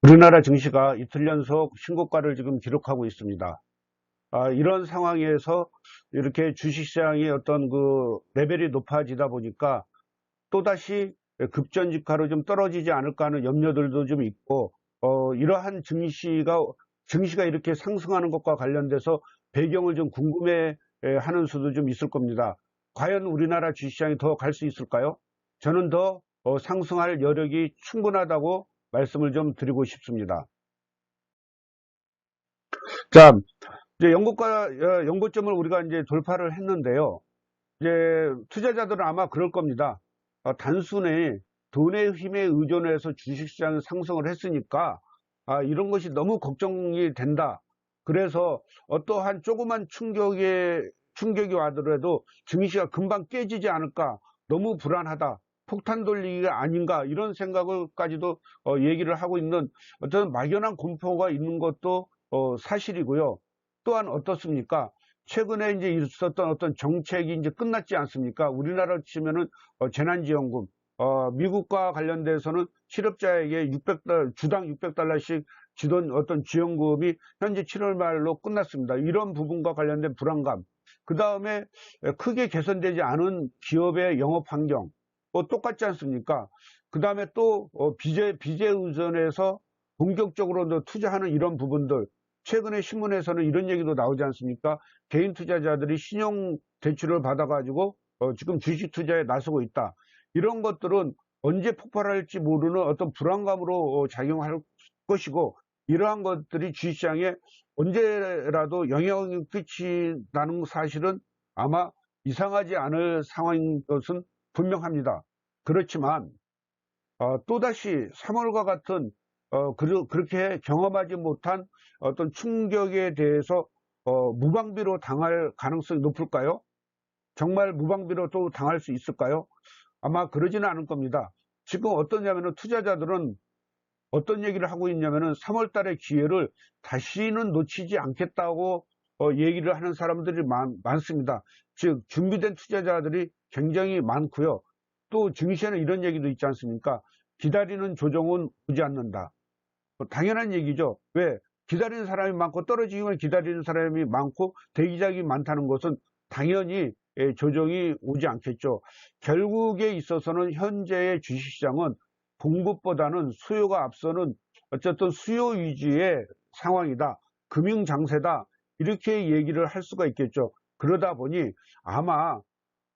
우리나라 증시가 이틀 연속 신고가를 지금 기록하고 있습니다. 이런 상황에서 이렇게 주식시장의 어떤 그 레벨이 높아지다 보니까 또다시 급전직하로 좀 떨어지지 않을까 하는 염려들도 좀 있고, 이러한 증시가 이렇게 상승하는 것과 관련돼서 배경을 좀 궁금해 하는 수도 좀 있을 겁니다. 과연 우리나라 주식시장이 더 갈 수 있을까요? 저는 더 상승할 여력이 충분하다고 말씀을 좀 드리고 싶습니다. 자, 이제 연고점을 우리가 이제 돌파를 했는데요. 이제 투자자들은 아마 그럴 겁니다. 단순히 돈의 힘에 의존해서 주식시장이 상승을 했으니까 이런 것이 너무 걱정이 된다. 그래서 어떠한 조그만 충격이 와더라도 증시가 금방 깨지지 않을까. 너무 불안하다. 폭탄 돌리기가 아닌가 이런 생각을까지도 얘기를 하고 있는 어떤 막연한 공포가 있는 것도 사실이고요. 또한 어떻습니까? 최근에 이제 있었던 어떤 정책이 이제 끝났지 않습니까? 우리나라로 치면은 재난지원금, 미국과 관련돼서는 실업자에게 주당 600달러씩 주던 어떤 지원금이 현재 7월 말로 끝났습니다. 이런 부분과 관련된 불안감. 그 다음에 크게 개선되지 않은 기업의 영업 환경, 똑같지 않습니까? 그 다음에 또 비제 의존해서 본격적으로 투자하는 이런 부분들. 최근에 신문에서는 이런 얘기도 나오지 않습니까? 개인 투자자들이 신용 대출을 받아가지고 지금 주식 투자에 나서고 있다. 이런 것들은 언제 폭발할지 모르는 어떤 불안감으로 작용할 것이고, 이러한 것들이 주식시장에 언제라도 영향을 끼친다는 사실은 아마 이상하지 않을 상황인 것은 분명합니다. 그렇지만 또다시 3월과 같은 그렇게 경험하지 못한 어떤 충격에 대해서 무방비로 당할 가능성이 높을까요? 정말 무방비로 또 당할 수 있을까요? 아마 그러지는 않을 겁니다. 지금 어떠냐면은 투자자들은 어떤 얘기를 하고 있냐면은 3월 달의 기회를 다시는 놓치지 않겠다고 얘기를 하는 사람들이 많습니다. 즉 준비된 투자자들이 굉장히 많고요. 또 증시에는 이런 얘기도 있지 않습니까? 기다리는 조정은 오지 않는다. 당연한 얘기죠. 왜? 기다리는 사람이 많고 떨어지기만 기다리는 사람이 많고 대기자가 많다는 것은 당연히 조정이 오지 않겠죠. 결국에 있어서는 현재의 주식시장은 공급보다는 수요가 앞서는 어쨌든 수요 위주의 상황이다. 금융장세다. 이렇게 얘기를 할 수가 있겠죠. 그러다 보니 아마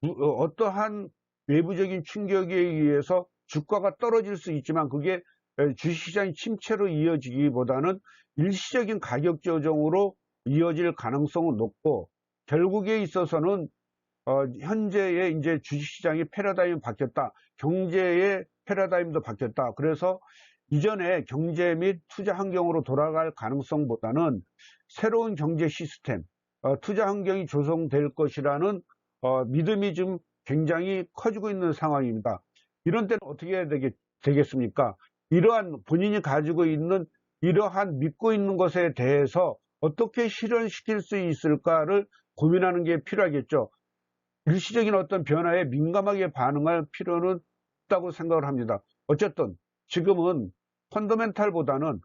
어떠한 외부적인 충격에 의해서 주가가 떨어질 수 있지만 그게 주식시장의 침체로 이어지기보다는 일시적인 가격 조정으로 이어질 가능성은 높고, 결국에 있어서는 현재의 이제 주식시장의 패러다임이 바뀌었다. 경제의 패러다임도 바뀌었다. 그래서 이전에 경제 및 투자 환경으로 돌아갈 가능성보다는 새로운 경제 시스템, 투자 환경이 조성될 것이라는 믿음이 좀 굉장히 커지고 있는 상황입니다. 이런 때는 어떻게 해야 되겠습니까? 이러한 본인이 가지고 있는 이러한 믿고 있는 것에 대해서 어떻게 실현시킬 수 있을까를 고민하는 게 필요하겠죠. 일시적인 어떤 변화에 민감하게 반응할 필요는 없다고 생각을 합니다. 어쨌든 지금은 펀더멘탈보다는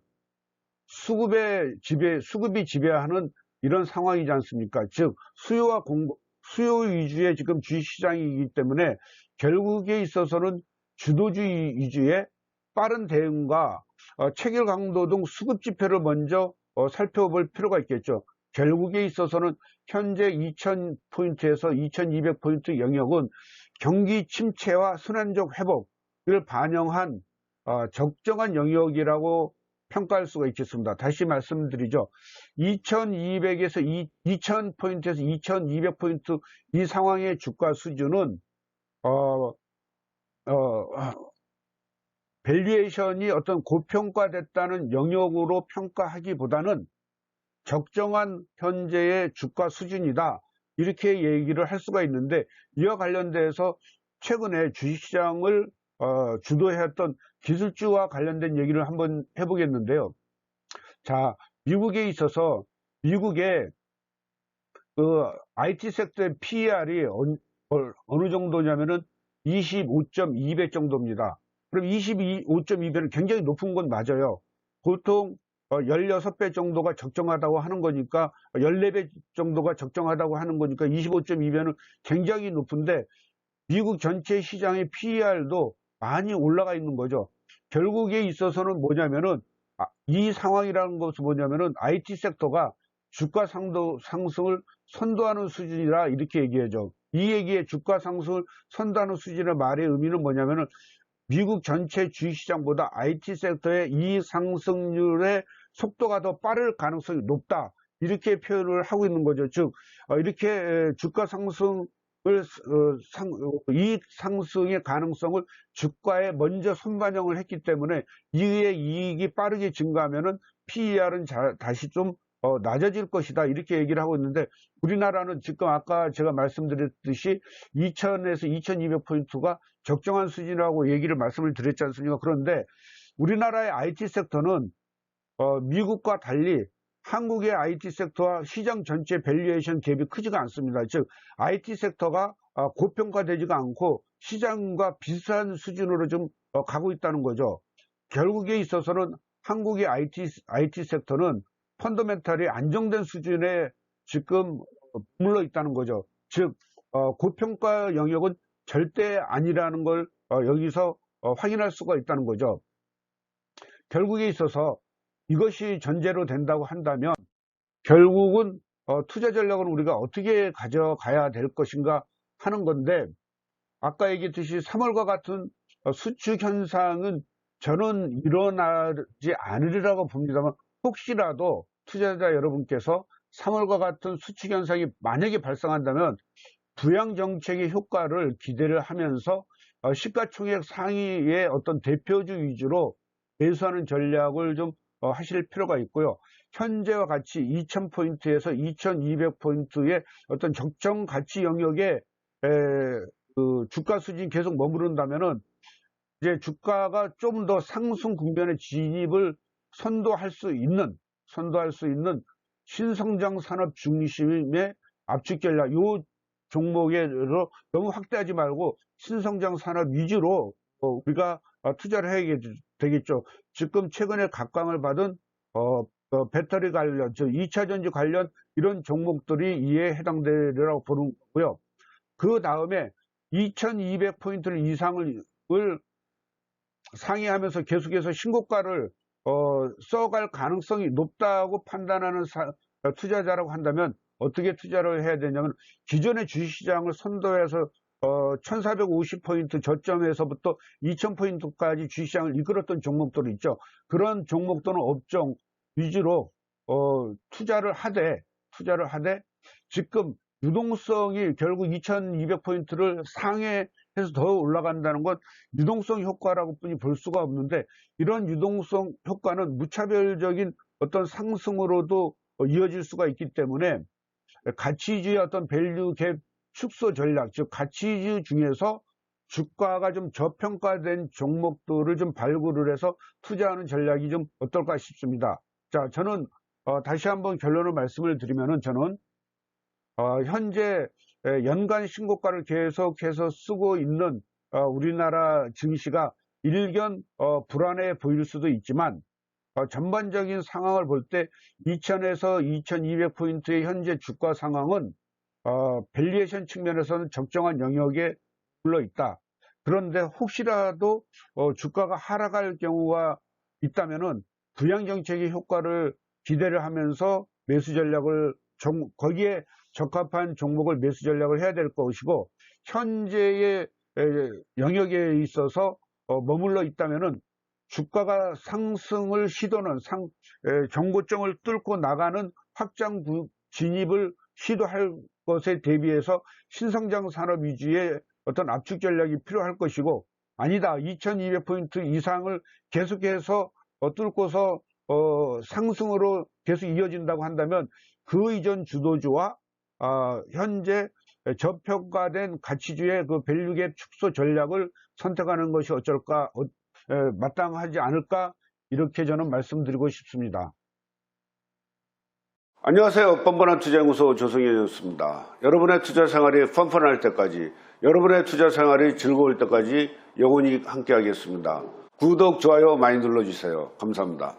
수급이 지배하는 이런 상황이지 않습니까? 즉 수요 위주의 지금 주식시장이기 때문에 결국에 있어서는 주도주의 위주의 빠른 대응과 체결 강도 등 수급 지표를 먼저 살펴볼 필요가 있겠죠. 결국에 있어서는 현재 2000포인트에서 2200포인트 영역은 경기 침체와 순환적 회복을 반영한 적정한 영역이라고 평가할 수가 있겠습니다. 다시 말씀드리죠. 2200에서 2000포인트에서 2200포인트 이 상황의 주가 수준은 밸류에이션이 어떤 고평가됐다는 영역으로 평가하기보다는 적정한 현재의 주가 수준이다. 이렇게 얘기를 할 수가 있는데, 이와 관련돼서 최근에 주식시장을 주도했던 기술주와 관련된 얘기를 한번 해보겠는데요. 자, 미국에 있어서 미국의 그 IT 섹터의 PER이 어느 정도냐면은 25.2배 정도입니다. 그럼 25.2배는 굉장히 높은 건 맞아요. 보통 16배 정도가 적정하다고 하는 거니까 14배 정도가 적정하다고 하는 거니까 25.2배는 굉장히 높은데 미국 전체 시장의 PER도 많이 올라가 있는 거죠. 결국에 있어서는 뭐냐면은 이 상황이라는 것은 뭐냐면은 IT 섹터가 주가 상승을 선도하는 수준이라 이렇게 얘기하죠. 이 얘기에 주가 상승을 선도하는 수준의 말의 의미는 뭐냐면은 미국 전체 주식시장보다 IT 섹터의 이익 상승률의 속도가 더 빠를 가능성이 높다. 이렇게 표현을 하고 있는 거죠. 즉, 이렇게 주가 상승을, 이익 상승의 가능성을 주가에 먼저 선반영을 했기 때문에 이의 이익이 빠르게 증가하면은 PER은 다시 좀 낮아질 것이다. 이렇게 얘기를 하고 있는데 우리나라는 지금 아까 제가 말씀드렸듯이 2000에서 2200포인트가 적정한 수준이라고 말씀을 드렸지 않습니까? 그런데 우리나라의 IT 섹터는 미국과 달리 한국의 IT 섹터와 시장 전체 밸류에이션 갭이 크지가 않습니다. 즉 IT 섹터가 고평가되지가 않고 시장과 비슷한 수준으로 좀 가고 있다는 거죠. 결국에 있어서는 한국의 IT 섹터는 펀더멘탈이 안정된 수준에 지금 머물러 있다는 거죠. 즉 고평가 영역은 절대 아니라는 걸 여기서 확인할 수가 있다는 거죠. 결국에 있어서 이것이 전제로 된다고 한다면 결국은 투자 전략을 우리가 어떻게 가져가야 될 것인가 하는 건데 아까 얘기했듯이 3월과 같은 수축 현상은 저는 일어나지 않으리라고 봅니다만 혹시라도 투자자 여러분께서 3월과 같은 수축 현상이 만약에 발생한다면 부양 정책의 효과를 기대를 하면서 시가총액 상위의 어떤 대표주 위주로 매수하는 전략을 좀 하실 필요가 있고요. 현재와 같이 2000포인트에서 2200포인트의 어떤 적정 가치 영역에 그 주가 수준이 계속 머무른다면은 이제 주가가 좀 더 상승 국면의 진입을 선도할 수 있는 신성장 산업 중심의 압축 전략, 요 종목으로 너무 확대하지 말고 신성장 산업 위주로 우리가 투자를 해야 되겠죠. 지금 최근에 각광을 받은 배터리 관련, 즉 2차전지 관련 이런 종목들이 이에 해당되리라고 보는 거고요. 그 다음에 2200포인트 이상을 상회하면서 계속해서 신고가를 써갈 가능성이 높다고 판단하는 투자자라고 한다면 어떻게 투자를 해야 되냐면 기존의 주식시장을 선도해서 1450포인트 저점에서부터 2000포인트까지 주식시장을 이끌었던 종목들이 있죠. 그런 종목들은 업종 위주로 투자를 하되 지금 유동성이 결국 2200포인트를 상회해서 더 올라간다는 건 유동성 효과라고 뿐이 볼 수가 없는데 이런 유동성 효과는 무차별적인 어떤 상승으로도 이어질 수가 있기 때문에 가치주의 어떤 밸류 갭 축소 전략, 즉 가치주 중에서 주가가 좀 저평가된 종목들을 좀 발굴을 해서 투자하는 전략이 좀 어떨까 싶습니다. 자, 저는 다시 한번 결론을 말씀을 드리면은 저는 현재 연간 신고가를 계속해서 쓰고 있는 우리나라 증시가 일견 불안해 보일 수도 있지만 전반적인 상황을 볼 때 2000에서 2200포인트의 현재 주가 상황은 밸류에이션 측면에서는 적정한 영역에 물러 있다. 그런데 혹시라도 주가가 하락할 경우가 있다면은 부양정책의 효과를 기대를 하면서 매수 전략을 거기에 적합한 종목을 매수 전략을 해야 될 것이고 현재의 영역에 있어서 머물러 있다면은 주가가 상승을 시도는 경고점을 뚫고 나가는 확장 진입을 시도할 것에 대비해서 신성장 산업 위주의 어떤 압축 전략이 필요할 것이고 아니다 2200포인트 이상을 계속해서 뚫고서 상승으로 계속 이어진다고 한다면 그 이전 주도주와 현재 저평가된 가치주의 그 밸류갭 축소 전략을 선택하는 것이 어쩔까 마땅하지 않을까 이렇게 저는 말씀드리고 싶습니다. 안녕하세요. 뻔뻔한 투자연구소 조성현이었습니다. 여러분의 투자 생활이 펀펀할 때까지 여러분의 투자 생활이 즐거울 때까지 영원히 함께 하겠습니다. 구독, 좋아요 많이 눌러주세요. 감사합니다.